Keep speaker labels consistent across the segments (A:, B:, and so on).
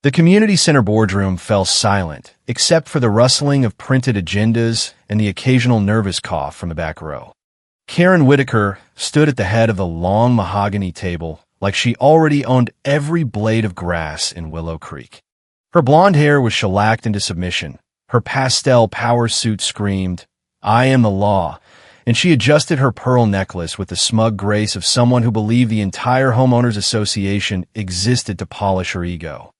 A: The community center boardroom fell silent, except for the rustling of printed agendas and the occasional nervous cough from the back row. Karen Whitaker stood at the head of the long mahogany table like she already owned every blade of grass in Willow Creek. Her blonde hair was shellacked into submission. Her pastel power suit screamed, "I am the law," and she adjusted her pearl necklace with the smug grace of someone who believed the entire Homeowners Association existed to polish her ego.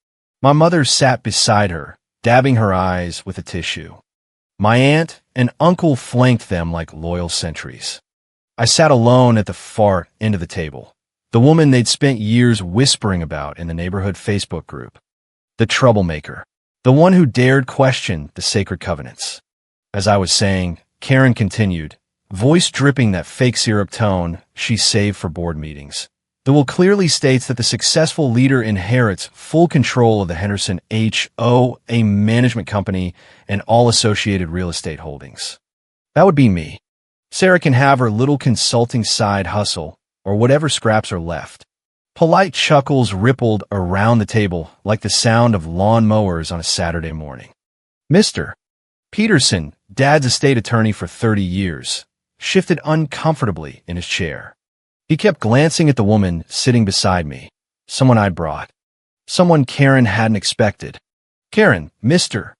A: My mother sat beside her, dabbing her eyes with a tissue. My aunt and uncle flanked them like loyal sentries. I sat alone at the far end of the table, the woman they'd spent years whispering about in the neighborhood Facebook group. The troublemaker, the one who dared question the sacred covenants. As I was saying, Karen continued, voice dripping that fake syrup tone she saved for board meetings. The will clearly states that the successful leader inherits full control of the Henderson HOA management company and all associated real estate holdings. That would be me. Sarah can have her little consulting side hustle, or whatever scraps are left. Polite chuckles rippled around the table like the sound of lawn mowers on a Saturday morning. Mr. Peterson, Dad's estate attorney for 30 years, shifted uncomfortably in his chair. He kept glancing at the woman sitting beside me, someone I'd brought, someone Karen hadn't expected. Karen, Mr.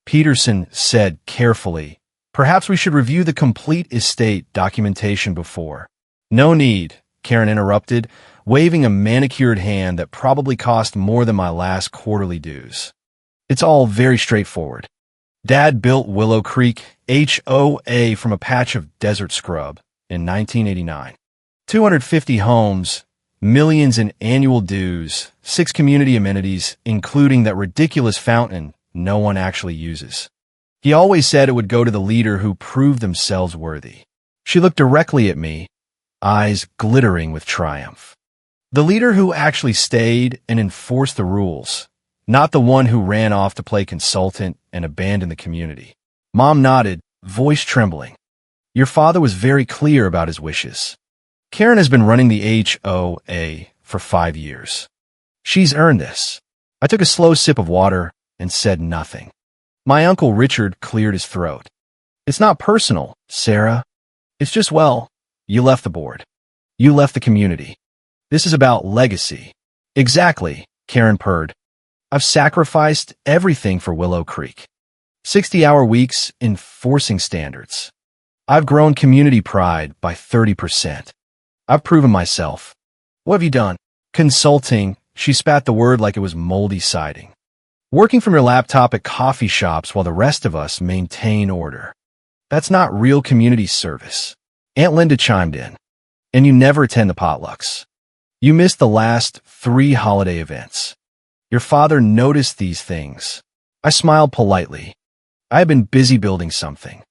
A: Peterson said carefully, perhaps we should review the complete estate documentation before. No need, Karen interrupted, waving a manicured hand that probably cost more than my last quarterly dues. It's all very straightforward. Dad built Willow Creek HOA from a patch of desert scrub in 1989. 250 homes, millions in annual dues, 6 community amenities, including that ridiculous fountain no one actually uses. He always said it would go to the leader who proved themselves worthy. She looked directly at me, eyes glittering with triumph. The leader who actually stayed and enforced the rules, not the one who ran off to play consultant and abandoned the community. Mom nodded, voice trembling. Your father was very clear about his wishes. Karen has been running the HOA for 5 years. She's earned this. I took a slow sip of water and said nothing. My Uncle Richard cleared his throat. It's not personal, Sarah. It's just, well, you left the board. You left the community. This is about legacy. Exactly, Karen purred. I've sacrificed everything for Willow Creek. 60-hour weeks enforcing standards. I've grown community pride by 30%. I've proven myself. What have you done? Consulting, she spat the word like it was moldy siding. Working from your laptop at coffee shops while the rest of us maintain order. That's not real community service. Aunt Linda chimed in. And you never attend the potlucks. You missed the last 3 holiday events. Your father noticed these things. I smiled politely. I had been busy building something.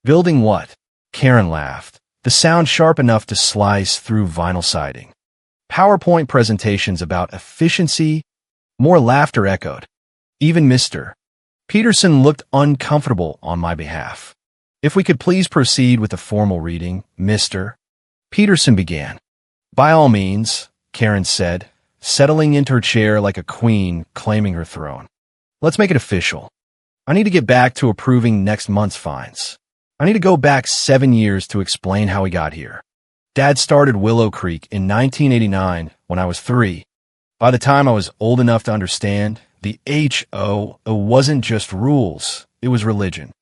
A: Building what? Karen laughed, the sound sharp enough to slice through vinyl siding. PowerPoint presentations about efficiency. More laughter echoed. Even Mr. Peterson looked uncomfortable on my behalf. If we could please proceed with the formal reading, Mr. Peterson began. By all means, Karen said, settling into her chair like a queen claiming her throne. Let's make it official. I need to get back to approving next month's fines. I need to go back 7 years to explain how we got here. Dad started Willow Creek in 1989 when I was 3. By the time I was old enough to understand, the HO wasn't just rules, it was religion.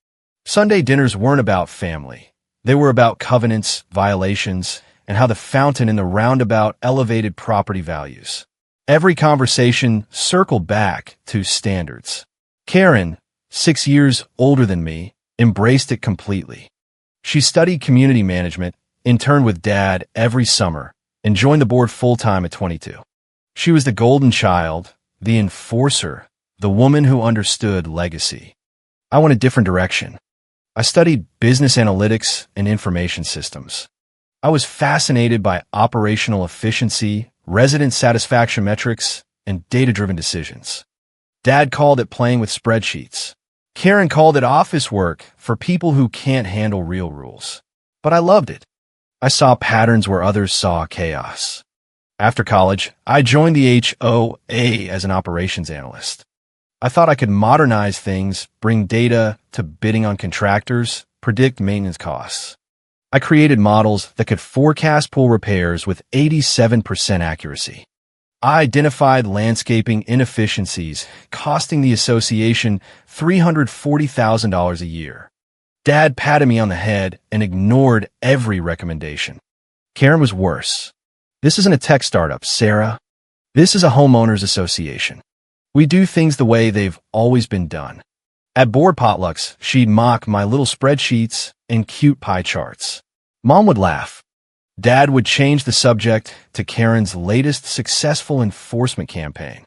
A: Sunday dinners weren't about family. They were about covenants, violations, and how the fountain in the roundabout elevated property values. Every conversation circled back to standards. Karen, 6 years older than me, embraced it completely. She studied community management, interned with Dad every summer, and joined the board full-time at 22. She was the golden child, the enforcer, the woman who understood legacy. I went a different direction. I studied business analytics and information systems. I was fascinated by operational efficiency, resident satisfaction metrics, and data-driven decisions. Dad called it playing with spreadsheets. Karen called it office work for people who can't handle real rules. But I loved it. I saw patterns where others saw chaos. After college, I joined the HOA as an operations analyst. I thought I could modernize things, bring data to bidding on contractors, predict maintenance costs. I created models that could forecast pool repairs with 87% accuracy. I identified landscaping inefficiencies, costing the association $340,000 a year. Dad patted me on the head and ignored every recommendation. Karen was worse. This isn't a tech startup, Sarah. This is a homeowners association. We do things the way they've always been done. At board potlucks, she'd mock my little spreadsheets and cute pie charts. Mom would laugh. Dad would change the subject to Karen's latest successful enforcement campaign.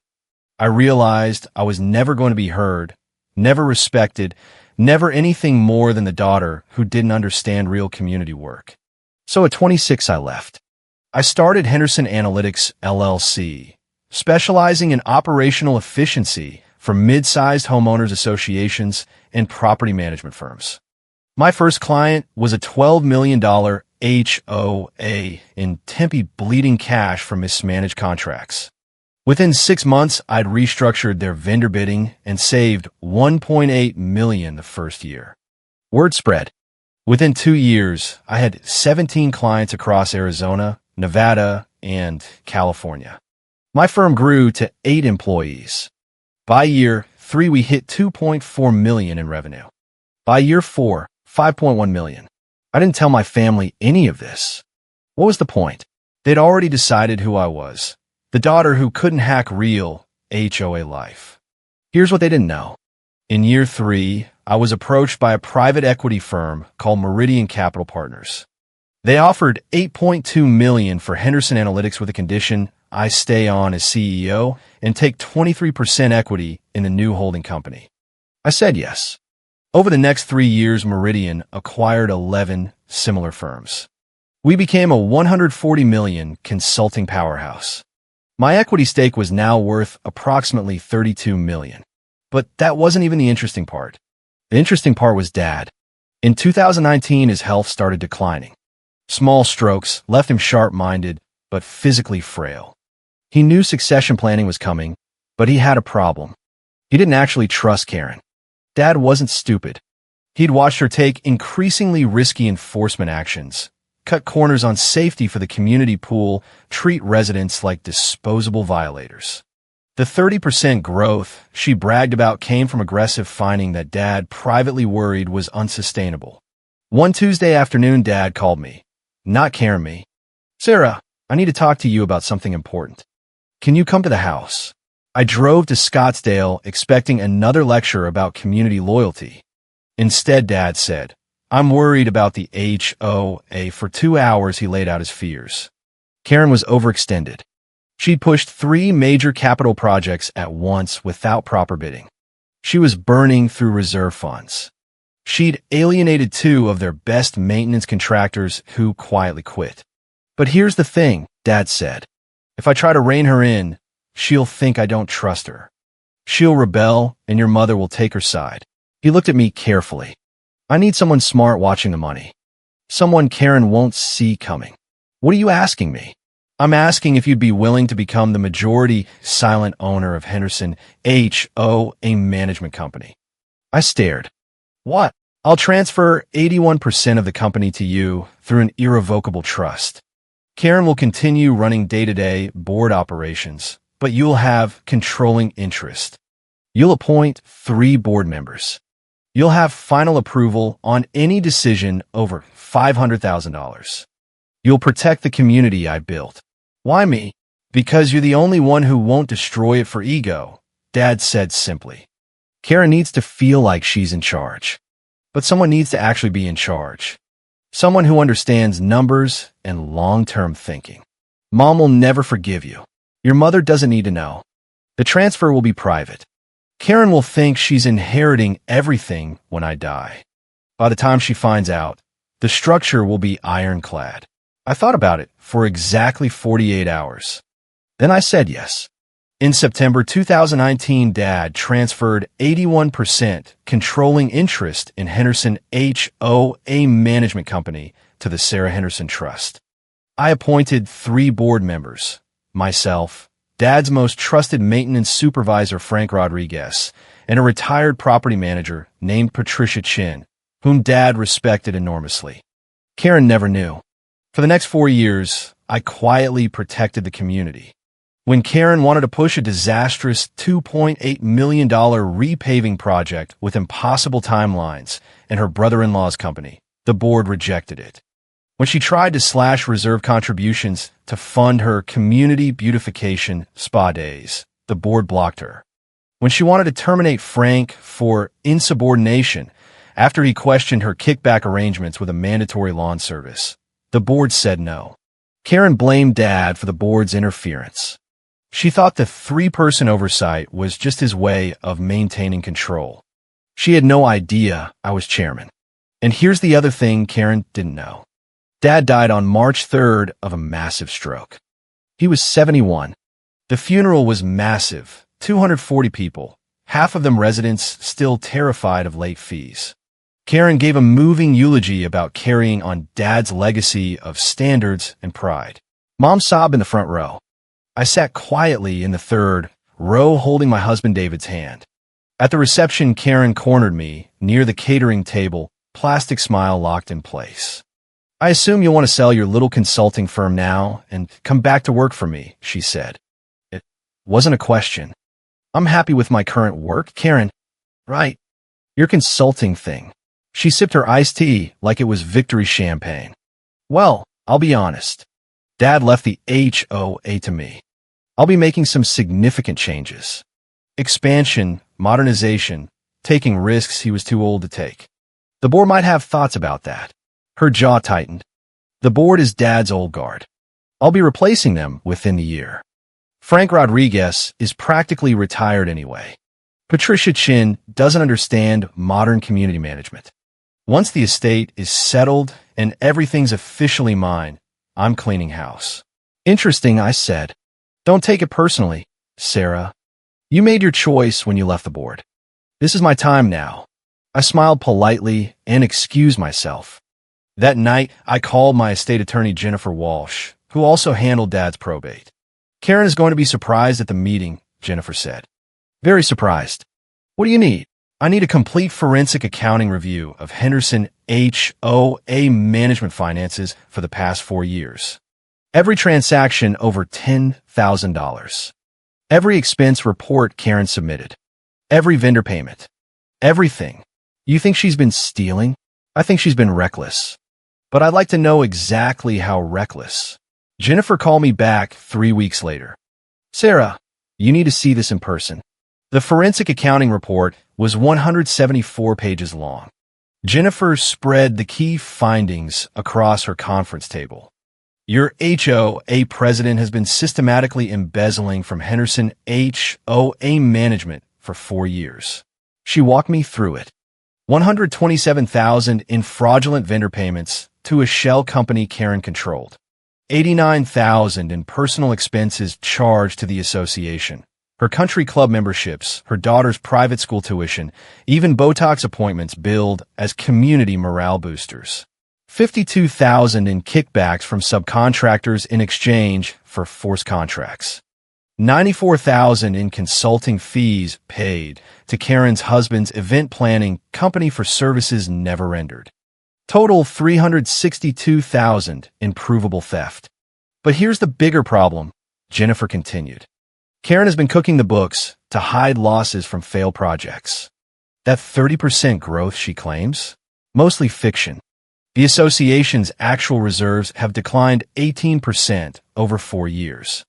A: I realized I was never going to be heard, never respected, never anything more than the daughter who didn't understand real community work. So at 26, I left. I started Henderson Analytics, LLC, specializing in operational efficiency for mid-sized homeowners associations and property management firms. My first client was a $12 million HOA in Tempe bleeding cash for mismanaged contracts. Within 6 months, I'd restructured their vendor bidding and saved $1.8 million the first year. Word spread. Within 2 years, I had 17 clients across Arizona, Nevada, and California. My firm grew to 8 employees. By year 3, we hit $2.4 million in revenue. By year 4, $5.1 million. I didn't tell my family any of this. What was the point? They'd already decided who I was, the daughter who couldn't hack real HOA life. Here's what they didn't know. In year 3, I was approached by a private equity firm called Meridian Capital Partners. They offered $8.2 million for Henderson Analytics with a condition I stay on as CEO and take 23% equity in the new holding company. I said yes. Over the next 3 years, Meridian acquired 11 similar firms. We became a $140 million consulting powerhouse. My equity stake was now worth approximately $32 million. But that wasn't even the interesting part. The interesting part was Dad. In 2019, his health started declining. Small strokes left him sharp-minded, but physically frail. He knew succession planning was coming, but he had a problem. He didn't actually trust Karen. Dad wasn't stupid. He'd watched her take increasingly risky enforcement actions, cut corners on safety for the community pool, treat residents like disposable violators. The 30% growth she bragged about came from aggressive finding that Dad privately worried was unsustainable. One Tuesday afternoon, Dad called me. Not Karen, me. Sarah, I need to talk to you about something important. Can you come to the house? I drove to Scottsdale expecting another lecture about community loyalty. Instead, Dad said, I'm worried about the HOA. For 2 hours, he laid out his fears. Karen was overextended. She'd pushed 3 major capital projects at once without proper bidding. She was burning through reserve funds. She'd alienated 2 of their best maintenance contractors who quietly quit. But here's the thing, Dad said. If I try to rein her in, she'll think I don't trust her. She'll rebel, and your mother will take her side. He looked at me carefully. I need someone smart watching the money. Someone Karen won't see coming. What are you asking me? I'm asking if you'd be willing to become the majority silent owner of Henderson HOA Management Company. I stared. What? I'll transfer 81% of the company to you through an irrevocable trust. Karen will continue running day-to-day board operations, but you'll have controlling interest. You'll appoint 3 board members. You'll have final approval on any decision over $500,000. You'll protect the community I built. Why me? Because you're the only one who won't destroy it for ego, Dad said simply. Karen needs to feel like she's in charge. But someone needs to actually be in charge. Someone who understands numbers and long-term thinking. Mom will never forgive you. Your mother doesn't need to know. The transfer will be private. Karen will think she's inheriting everything when I die. By the time she finds out, the structure will be ironclad. I thought about it for exactly 48 hours. Then I said yes. In September 2019, Dad transferred 81% controlling interest in Henderson HOA Management Company to the Sarah Henderson Trust. I appointed 3 board members, myself, Dad's most trusted maintenance supervisor, Frank Rodriguez, and a retired property manager named Patricia Chin, whom Dad respected enormously. Karen never knew. For the next 4 years, I quietly protected the community. When Karen wanted to push a disastrous $2.8 million repaving project with impossible timelines and her brother-in-law's company, the board rejected it. When she tried to slash reserve contributions to fund her community beautification spa days, the board blocked her. When she wanted to terminate Frank for insubordination after he questioned her kickback arrangements with a mandatory lawn service, the board said no. Karen blamed Dad for the board's interference. She thought the three-person oversight was just his way of maintaining control. She had no idea I was chairman. And here's the other thing Karen didn't know. Dad died on March 3rd of a massive stroke. He was 71. The funeral was massive, 240 people, half of them residents still terrified of late fees. Karen gave a moving eulogy about carrying on Dad's legacy of standards and pride. Mom sobbed in the front row. I sat quietly in the third row holding my husband David's hand. At the reception, Karen cornered me near the catering table, plastic smile locked in place. I assume you'll want to sell your little consulting firm now and come back to work for me, she said. It wasn't a question. I'm happy with my current work, Karen. Right. Your consulting thing. She sipped her iced tea like it was victory champagne. Well, I'll be honest. Dad left the HOA to me. I'll be making some significant changes. Expansion, modernization, taking risks he was too old to take. The board might have thoughts about that. Her jaw tightened. The board is Dad's old guard. I'll be replacing them within the year. Frank Rodriguez is practically retired anyway. Patricia Chin doesn't understand modern community management. Once the estate is settled and everything's officially mine, I'm cleaning house. Interesting, I said. Don't take it personally, Sarah. You made your choice when you left the board. This is my time now. I smiled politely and excused myself. That night, I called my estate attorney, Jennifer Walsh, who also handled Dad's probate. Karen is going to be surprised at the meeting, Jennifer said. Very surprised. What do you need? I need a complete forensic accounting review of Henderson HOA management finances for the past 4 years. Every transaction over $10,000. Every expense report Karen submitted. Every vendor payment. Everything. You think she's been stealing? I think she's been reckless. But I'd like to know exactly how reckless. Jennifer called me back 3 weeks later. Sarah, you need to see this in person. The forensic accounting report was 174 pages long. Jennifer spread the key findings across her conference table. Your HOA president has been systematically embezzling from Henderson HOA management for 4 years. She walked me through it. $127,000 in fraudulent vendor payments to a shell company Karen controlled. $89,000 in personal expenses charged to the association. Her country club memberships, her daughter's private school tuition, even Botox appointments billed as community morale boosters. $52,000 in kickbacks from subcontractors in exchange for forced contracts. $94,000 in consulting fees paid to Karen's husband's event planning company for services never rendered. Total $362,000 in provable theft. But here's the bigger problem, Jennifer continued. Karen has been cooking the books to hide losses from failed projects. That 30% growth she claims? Mostly fiction. The association's actual reserves have declined 18% over 4 years.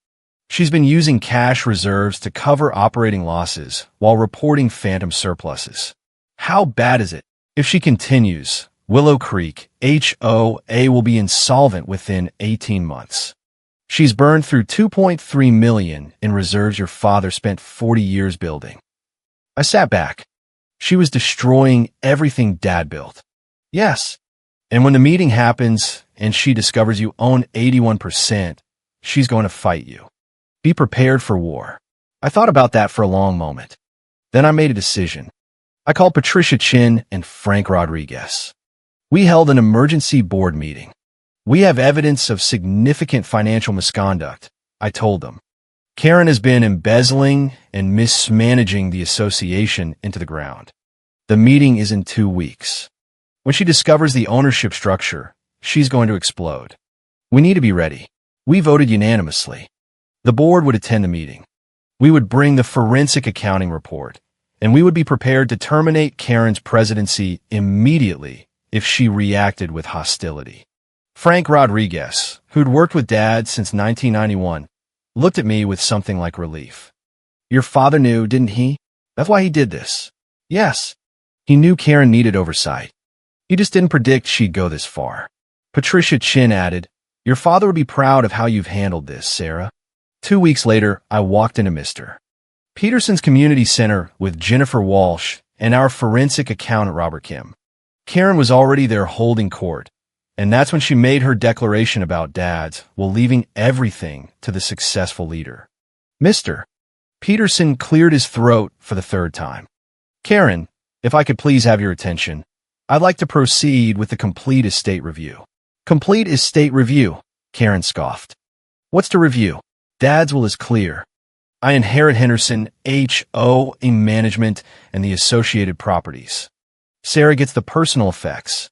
A: She's been using cash reserves to cover operating losses while reporting phantom surpluses. How bad is it? If she continues, Willow Creek HOA will be insolvent within 18 months. She's burned through $2.3 million in reserves your father spent 40 years building. I sat back. She was destroying everything Dad built. Yes. And when the meeting happens and she discovers you own 81%, she's going to fight you. Be prepared for war. I thought about that for a long moment. Then I made a decision. I called Patricia Chin and Frank Rodriguez. We held an emergency board meeting. We have evidence of significant financial misconduct, I told them. Karen has been embezzling and mismanaging the association into the ground. The meeting is in 2 weeks. When she discovers the ownership structure, she's going to explode. We need to be ready. We voted unanimously. The board would attend the meeting. We would bring the forensic accounting report, and we would be prepared to terminate Karen's presidency immediately if she reacted with hostility. Frank Rodriguez, who'd worked with Dad since 1991, looked at me with something like relief. Your father knew, didn't he? That's why he did this. Yes. He knew Karen needed oversight. He just didn't predict she'd go this far. Patricia Chin added, your father would be proud of how you've handled this, Sarah. 2 weeks later, I walked into Mr. Peterson's community center with Jennifer Walsh and our forensic accountant Robert Kim. Karen was already there holding court, and that's when she made her declaration about Dad's while leaving everything to the successful leader. Mr. Peterson cleared his throat for the 3rd time. Karen, if I could please have your attention, I'd like to proceed with the complete estate review. Complete estate review, Karen scoffed. What's to review? Dad's will is clear. I inherit Henderson HOA management and the associated properties. Sarah gets the personal effects.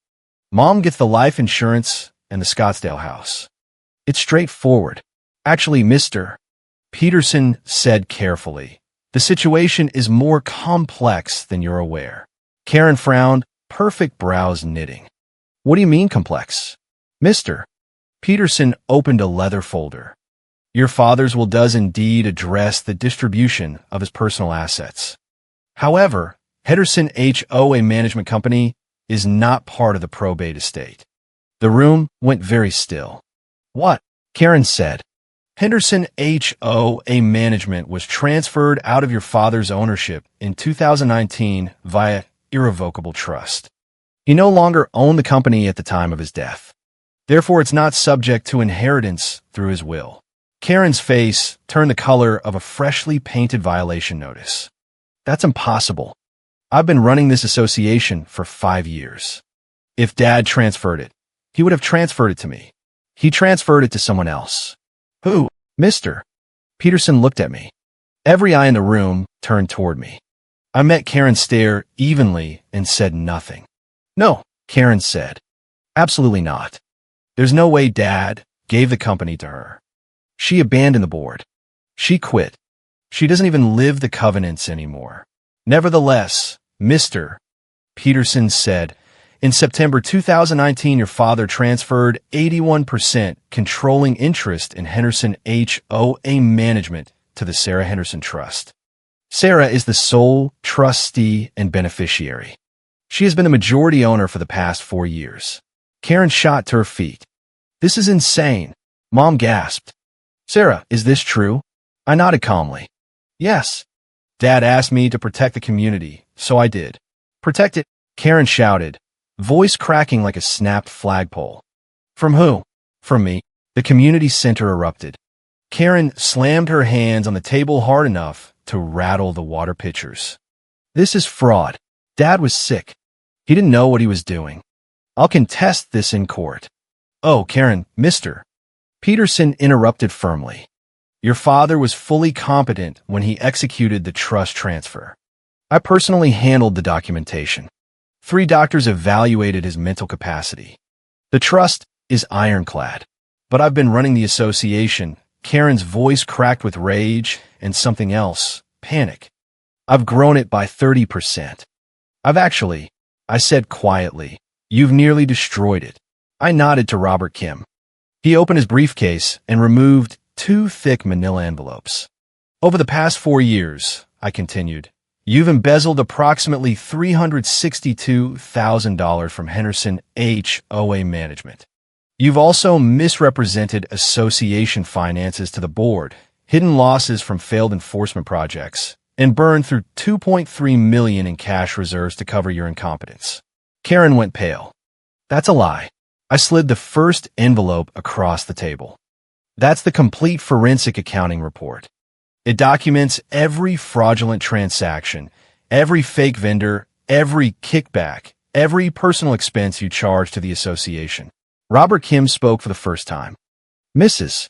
A: Mom gets the life insurance and the Scottsdale house. It's straightforward. Actually, Mr. Peterson said carefully, the situation is more complex than you're aware. Karen frowned, perfect brows knitting. What do you mean complex? Mr. Peterson opened a leather folder. Your father's will does indeed address the distribution of his personal assets. However, Henderson HOA Management Company is not part of the probate estate. The room went very still. What? Karen said. Henderson HOA Management was transferred out of your father's ownership in 2019 via irrevocable trust. He no longer owned the company at the time of his death. Therefore, it's not subject to inheritance through his will. Karen's face turned the color of a freshly painted violation notice. That's impossible. I've been running this association for 5 years. If Dad transferred it, he would have transferred it to me. He transferred it to someone else. Who? Mr. Peterson looked at me. Every eye in the room turned toward me. I met Karen stare evenly and said nothing. No, Karen said. Absolutely not. There's no way Dad gave the company to her. She abandoned the board. She quit. She doesn't even live the covenants anymore. Nevertheless, Mr. Peterson said, in September 2019, your father transferred 81% controlling interest in Henderson HOA Management to the Sarah Henderson Trust. Sarah is the sole trustee and beneficiary. She has been the majority owner for the past 4 years. Karen shot to her feet. This is insane. Mom gasped. Sarah, is this true? I nodded calmly. Yes. Dad asked me to protect the community, so I did. Protect it, Karen shouted, voice cracking like a snapped flagpole. From who? From me. The community center erupted. Karen slammed her hands on the table hard enough to rattle the water pitchers. This is fraud. Dad was sick. He didn't know what he was doing. I'll contest this in court. Oh, Karen, Mr. Peterson interrupted firmly. Your father was fully competent when he executed the trust transfer. I personally handled the documentation. 3 doctors evaluated his mental capacity. The trust is ironclad, but I've been running the association. Karen's voice cracked with rage and something else, panic. I've grown it by 30%. I said quietly, you've nearly destroyed it. I nodded to Robert Kim. He opened his briefcase and removed 2 thick manila envelopes. Over the past 4 years, I continued, you've embezzled approximately $362,000 from Henderson HOA Management. You've also misrepresented association finances to the board, hidden losses from failed enforcement projects, and burned through $2.3 million in cash reserves to cover your incompetence. Karen went pale. That's a lie. I slid the first envelope across the table. That's the complete forensic accounting report. It documents every fraudulent transaction, every fake vendor, every kickback, every personal expense you charge to the association. Robert Kim spoke for the first time. Mrs.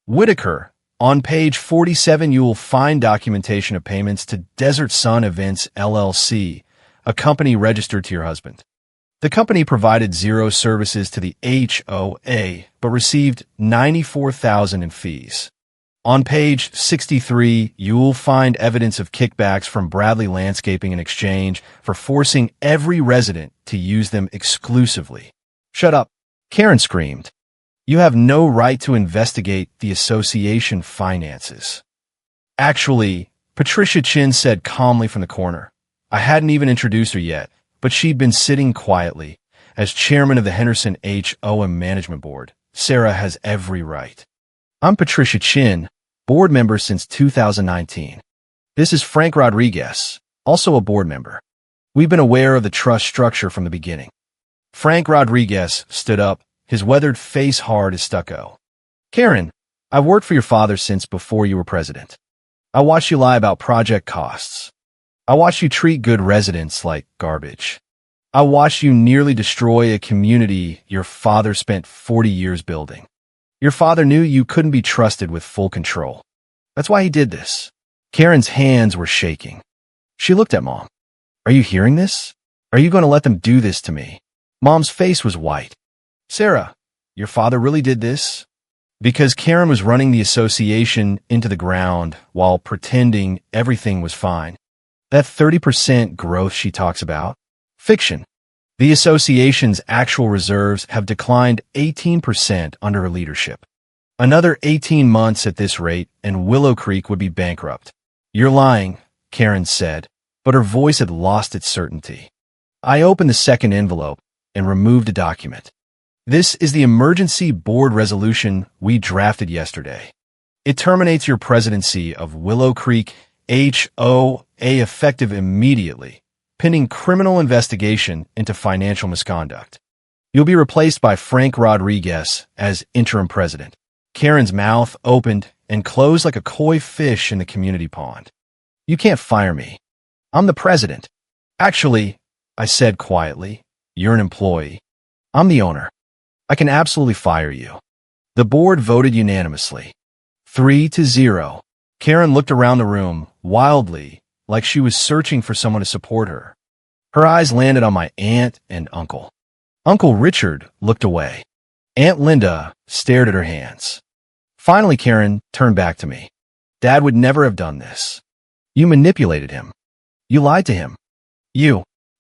A: Whitaker, On page 47, you will find documentation of payments to Desert Sun Events LLC, a company registered to your husband. The company provided zero services to the HOA, but received $94,000 in fees. On page 63, you will find evidence of kickbacks from Bradley Landscaping in exchange for forcing every resident to use them exclusively. Shut up, Karen screamed. You have no right to investigate the association finances. Actually, Patricia Chin said calmly from the corner. I hadn't even introduced her yet, but she'd been sitting quietly. As chairman of the Henderson HOA Management Board, Sarah has every right. I'm Patricia Chin, board member since 2019. This is Frank Rodriguez, also a board member. We've been aware of the trust structure from the beginning. Frank Rodriguez stood up, his weathered face hard as stucco. Karen, I've worked for your father since before you were president. I watched you lie about project costs. I watched you treat good residents like garbage. I watched you nearly destroy a community your father spent 40 years building. Your father knew you couldn't be trusted with full control. That's why he did this. Karen's hands were shaking. She looked at Mom. Are you hearing this? Are you going to let them do this to me? Mom's face was white. Sarah, your father really did this? Because Karen was running the association into the ground while pretending everything was fine. That 30% growth she talks about? Fiction. The association's actual reserves have declined 18% under her leadership. Another 18 months at this rate, and Willow Creek would be bankrupt. You're lying, Karen said, but her voice had lost its certainty. I opened the second envelope and removed a document. This is the emergency board resolution we drafted yesterday. It terminates your presidency of Willow Creek HOA effective immediately, pending criminal investigation into financial misconduct. You'll be replaced by Frank Rodriguez as interim president. Karen's mouth opened and closed like a koi fish in the community pond. You can't fire me. I'm the president. Actually, I said quietly, you're an employee. I'm the owner. I can absolutely fire you. The board voted unanimously. 3-0. Karen looked around the room, wildly, like she was searching for someone to support her. Her eyes landed on my aunt and uncle. Uncle Richard looked away. Aunt Linda stared at her hands. Finally, Karen turned back to me. Dad would never have done this. You manipulated him. You lied to him.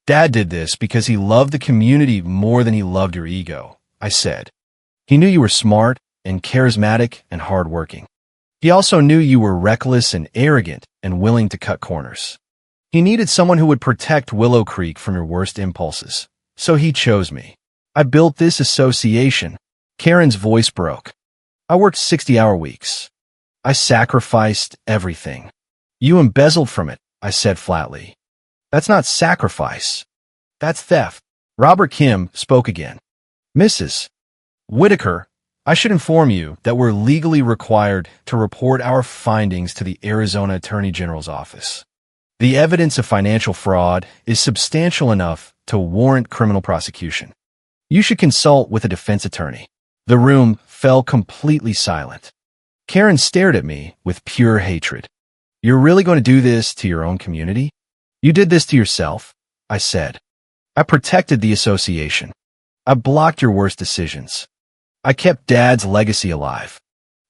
A: Dad did this because he loved the community more than he loved your ego, I said. He knew you were smart and charismatic and hardworking. He also knew you were reckless and arrogant and willing to cut corners. He needed someone who would protect Willow Creek from your worst impulses. So he chose me. I built this association. Karen's voice broke. I worked 60-hour weeks. I sacrificed everything. You embezzled from it, I said flatly. That's not sacrifice. That's theft. Robert Kim spoke again. Mrs. Whitaker, I should inform you that we're legally required to report our findings to the Arizona Attorney General's office. The evidence of financial fraud is substantial enough to warrant criminal prosecution. You should consult with a defense attorney. The room fell completely silent. Karen stared at me with pure hatred. You're really going to do this to your own community? You did this to yourself, I said. I protected the association. I blocked your worst decisions. I kept Dad's legacy alive.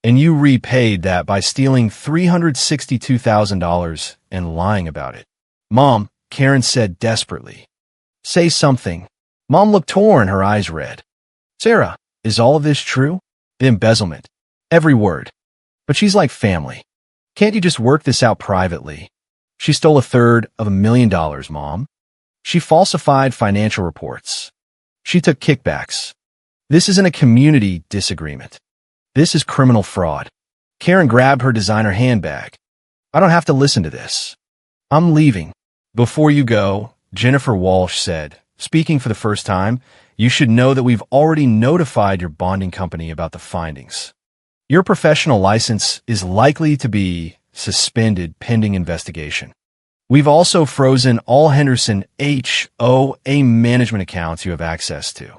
A: And you repaid that by stealing $362,000 and lying about it. Mom, Karen said desperately. Say something. Mom looked torn, her eyes red. Sarah, is all of this true? The embezzlement. Every word. But she's like family. Can't you just work this out privately? She stole $333,000, Mom. She falsified financial reports. She took kickbacks. This isn't a community disagreement. This is criminal fraud. Karen grabbed her designer handbag. I don't have to listen to this. I'm leaving. Before you go, Jennifer Walsh said, speaking for the first time, you should know that we've already notified your bonding company about the findings. Your professional license is likely to be suspended pending investigation. We've also frozen all Henderson HOA management accounts you have access to.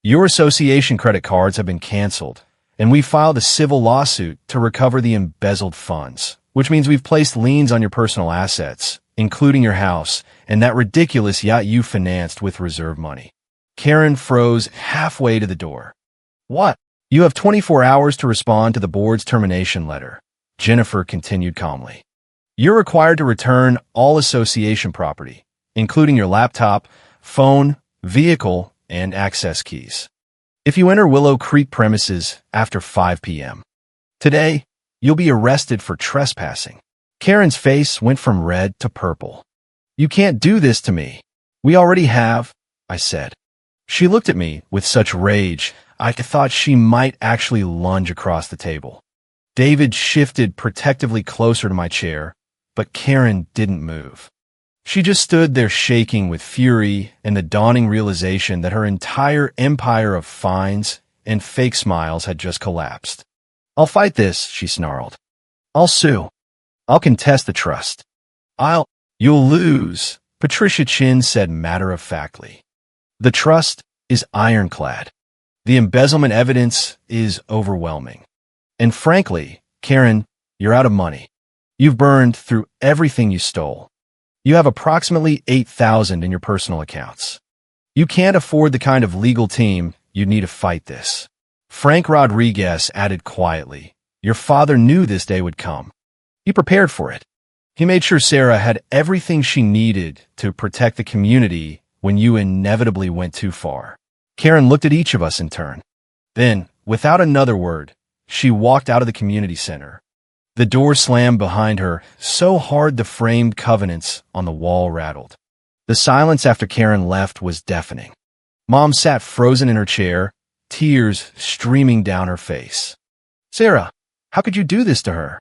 A: Your association credit cards have been canceled, and we filed a civil lawsuit to recover the embezzled funds, which means we've placed liens on your personal assets, including your house, and that ridiculous yacht you financed with reserve money. Karen froze halfway to the door. What? You have 24 hours to respond to the board's termination letter, Jennifer continued calmly. You're required to return all association property, including your laptop, phone, vehicle, and access keys. If you enter Willow Creek premises after 5 p.m. today, you'll be arrested for trespassing. Karen's face went from red to purple. You can't do this to me. We already have, I said. She looked at me with such rage, I thought she might actually lunge across the table. David shifted protectively closer to my chair, but Karen didn't move. She just stood there shaking with fury and the dawning realization that her entire empire of fines and fake smiles had just collapsed. I'll fight this, she snarled. I'll sue. I'll contest the trust. You'll lose, Patricia Chin said matter-of-factly. The trust is ironclad. The embezzlement evidence is overwhelming. And frankly, Karen, you're out of money. You've burned through everything you stole. You have approximately $8,000 in your personal accounts. You can't afford the kind of legal team you'd need to fight this. Frank Rodriguez added quietly, your father knew this day would come. He prepared for it. He made sure Sarah had everything she needed to protect the community when you inevitably went too far. Karen looked at each of us in turn. Then, without another word, she walked out of the community center. The door slammed behind her so hard the framed covenants on the wall rattled. The silence after Karen left was deafening. Mom sat frozen in her chair, tears streaming down her face. Sarah, how could you do this to her?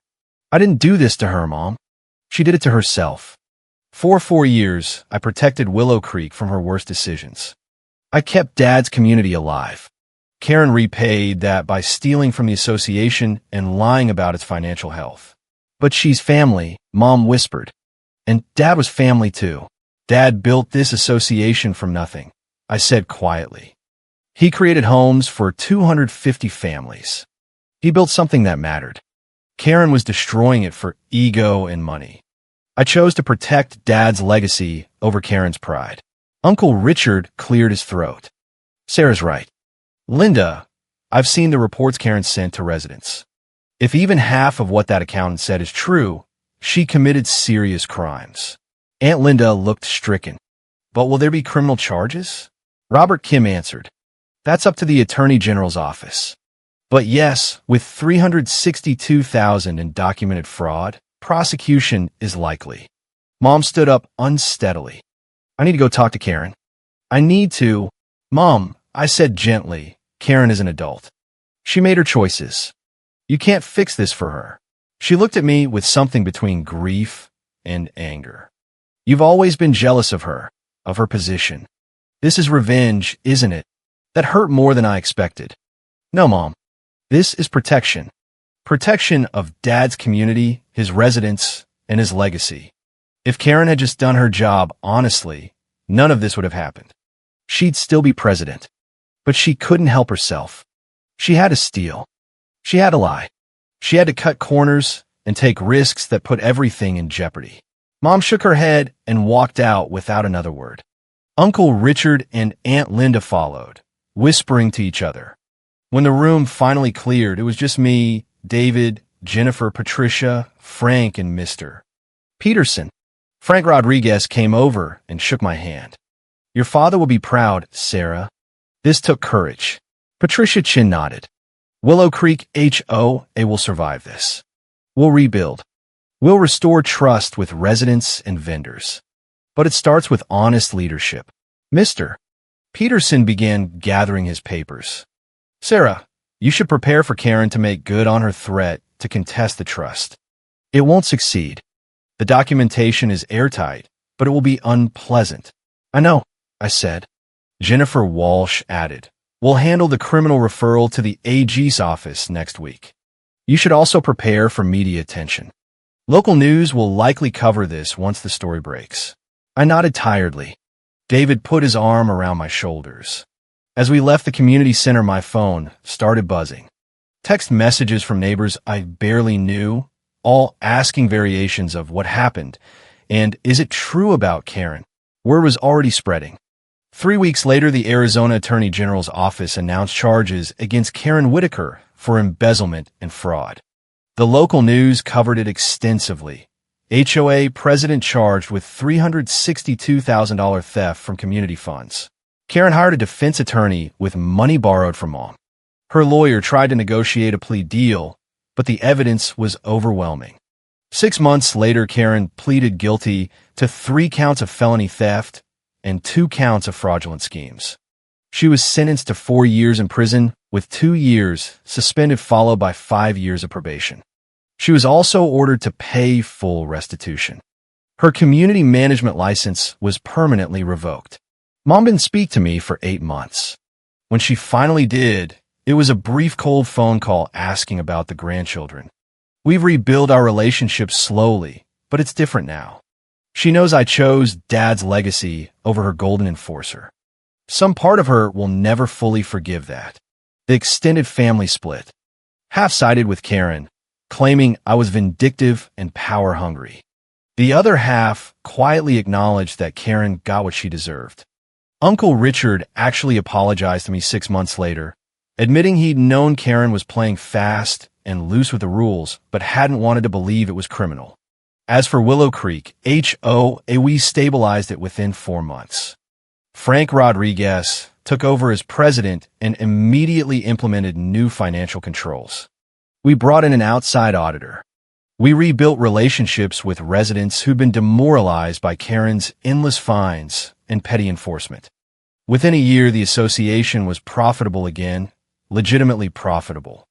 A: I didn't do this to her, Mom. She did it to herself. For 4 years, I protected Willow Creek from her worst decisions. I kept Dad's community alive. Karen repaid that by stealing from the association and lying about its financial health. But she's family, Mom whispered. And Dad was family too. Dad built this association from nothing, I said quietly. He created homes for 250 families. He built something that mattered. Karen was destroying it for ego and money. I chose to protect Dad's legacy over Karen's pride. Uncle Richard cleared his throat. Sarah's right. Linda, I've seen the reports Karen sent to residents. If even half of what that accountant said is true, she committed serious crimes. Aunt Linda looked stricken. But will there be criminal charges? Robert Kim answered. That's up to the Attorney General's office. But yes, with $362,000 in documented fraud, prosecution is likely. Mom stood up unsteadily. I need to go talk to Karen. I need to. Mom, I said gently, Karen is an adult. She made her choices. You can't fix this for her. She looked at me with something between grief and anger. You've always been jealous of her position. This is revenge, isn't it? That hurt more than I expected. No, Mom. This is protection. Protection of Dad's community, his residents, and his legacy. If Karen had just done her job honestly, none of this would have happened. She'd still be president. But she couldn't help herself. She had to steal. She had to lie. She had to cut corners and take risks that put everything in jeopardy. Mom shook her head and walked out without another word. Uncle Richard and Aunt Linda followed, whispering to each other. When the room finally cleared, it was just me, David, Jennifer, Patricia, Frank, and Mr. Peterson. Frank Rodriguez came over and shook my hand. Your father will be proud, Sarah. This took courage. Patricia Chin nodded. Willow Creek HOA will survive this. We'll rebuild. We'll restore trust with residents and vendors. But it starts with honest leadership. Mr. Peterson began gathering his papers. Sarah, you should prepare for Karen to make good on her threat to contest the trust. It won't succeed. The documentation is airtight, but it will be unpleasant. I know, I said. Jennifer Walsh added, we'll handle the criminal referral to the AG's office next week. You should also prepare for media attention. Local news will likely cover this once the story breaks. I nodded tiredly. David put his arm around my shoulders. As we left the community center, my phone started buzzing. Text messages from neighbors I barely knew, all asking variations of what happened, and is it true about Karen? Word was already spreading. 3 weeks later, the Arizona Attorney General's office announced charges against Karen Whitaker for embezzlement and fraud. The local news covered it extensively. HOA president charged with $362,000 theft from community funds. Karen hired a defense attorney with money borrowed from mom. Her lawyer tried to negotiate a plea deal, but the evidence was overwhelming. 6 months later, Karen pleaded guilty to 3 counts of felony theft and 2 counts of fraudulent schemes. She was sentenced to 4 years in prison, with 2 years suspended followed by 5 years of probation. She was also ordered to pay full restitution. Her community management license was permanently revoked. Mom didn't speak to me for 8 months. When she finally did, it was a brief cold phone call asking about the grandchildren. We've rebuilt our relationship slowly, but it's different now. She knows I chose Dad's legacy over her golden enforcer. Some part of her will never fully forgive that. The extended family split. Half-sided with Karen, claiming I was vindictive and power-hungry. The other half quietly acknowledged that Karen got what she deserved. Uncle Richard actually apologized to me 6 months later, admitting he'd known Karen was playing fast and loose with the rules, but hadn't wanted to believe it was criminal. As for Willow Creek, HOA, we stabilized it within 4 months. Frank Rodriguez took over as president and immediately implemented new financial controls. We brought in an outside auditor. We rebuilt relationships with residents who'd been demoralized by Karen's endless fines and petty enforcement. Within a year, the association was profitable again, legitimately profitable.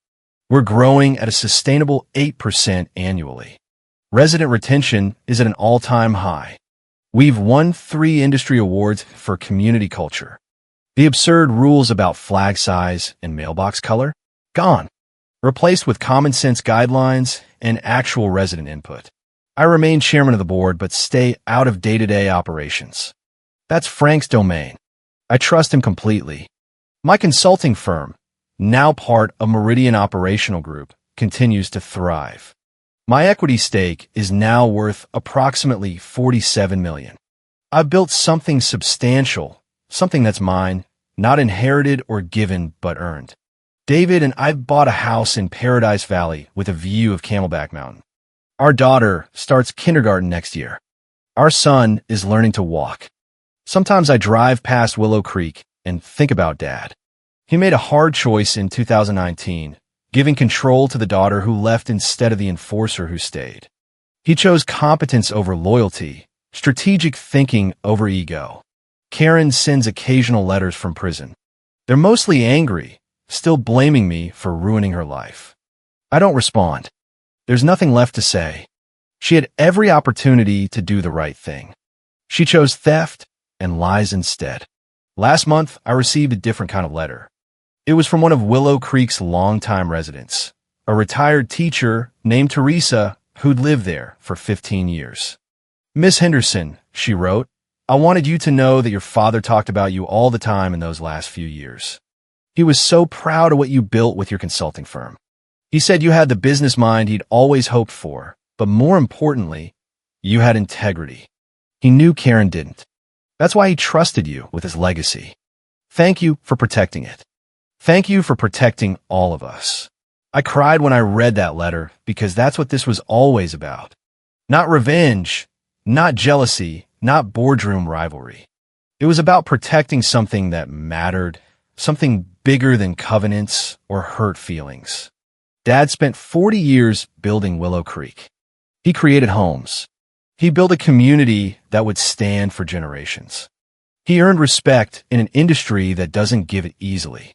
A: We're growing at a sustainable 8% annually. Resident retention is at an all-time high. We've won 3 industry awards for community culture. The absurd rules about flag size and mailbox color? Gone. Replaced with common sense guidelines and actual resident input. I remain chairman of the board but stay out of day-to-day operations. That's Frank's domain. I trust him completely. My consulting firm, now part of Meridian Operational Group, continues to thrive. My equity stake is now worth approximately $47 million. I've built something substantial, something that's mine, not inherited or given but earned. David and I bought a house in Paradise Valley with a view of Camelback Mountain. Our daughter starts kindergarten next year. Our son is learning to walk. Sometimes I drive past Willow Creek and think about Dad. He made a hard choice in 2019, giving control to the daughter who left instead of the enforcer who stayed. He chose competence over loyalty, strategic thinking over ego. Karen sends occasional letters from prison. They're mostly angry, still blaming me for ruining her life. I don't respond. There's nothing left to say. She had every opportunity to do the right thing. She chose theft and lies instead. Last month, I received a different kind of letter. It was from one of Willow Creek's longtime residents, a retired teacher named Teresa who'd lived there for 15 years. Miss Henderson, she wrote, I wanted you to know that your father talked about you all the time in those last few years. He was so proud of what you built with your consulting firm. He said you had the business mind he'd always hoped for, but more importantly, you had integrity. He knew Karen didn't. That's why he trusted you with his legacy. Thank you for protecting it. Thank you for protecting all of us. I cried when I read that letter because that's what this was always about. Not revenge, not jealousy, not boardroom rivalry. It was about protecting something that mattered, something bigger than covenants or hurt feelings. Dad spent 40 years building Willow Creek. He created homes. He built a community that would stand for generations. He earned respect in an industry that doesn't give it easily.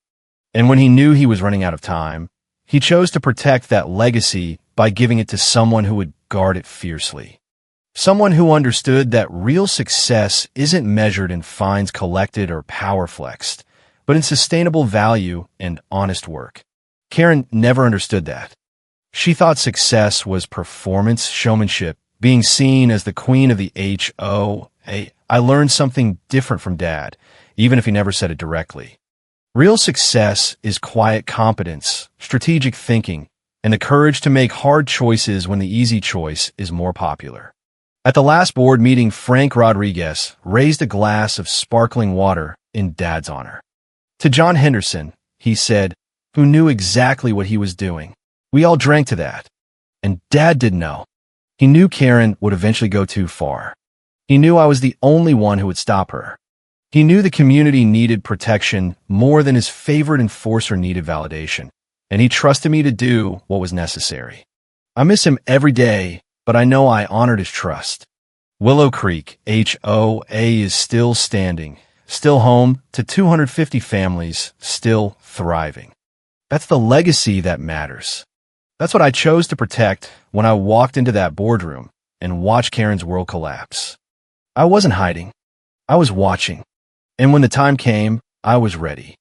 A: And when he knew he was running out of time, he chose to protect that legacy by giving it to someone who would guard it fiercely. Someone who understood that real success isn't measured in fines collected or power flexed, but in sustainable value and honest work. Karen never understood that. She thought success was performance, showmanship, being seen as the queen of the HOA. I learned something different from Dad, even if he never said it directly. Real success is quiet competence, strategic thinking, and the courage to make hard choices when the easy choice is more popular. At the last board meeting, Frank Rodriguez raised a glass of sparkling water in Dad's honor. To John Henderson, he said, who knew exactly what he was doing. We all drank to that. And Dad didn't know. He knew Karen would eventually go too far. He knew I was the only one who would stop her. He knew the community needed protection more than his favorite enforcer needed validation, and he trusted me to do what was necessary. I miss him every day, but I know I honored his trust. Willow Creek, HOA, is still standing, still home to 250 families, still thriving. That's the legacy that matters. That's what I chose to protect when I walked into that boardroom and watched Karen's world collapse. I wasn't hiding. I was watching. And when the time came, I was ready.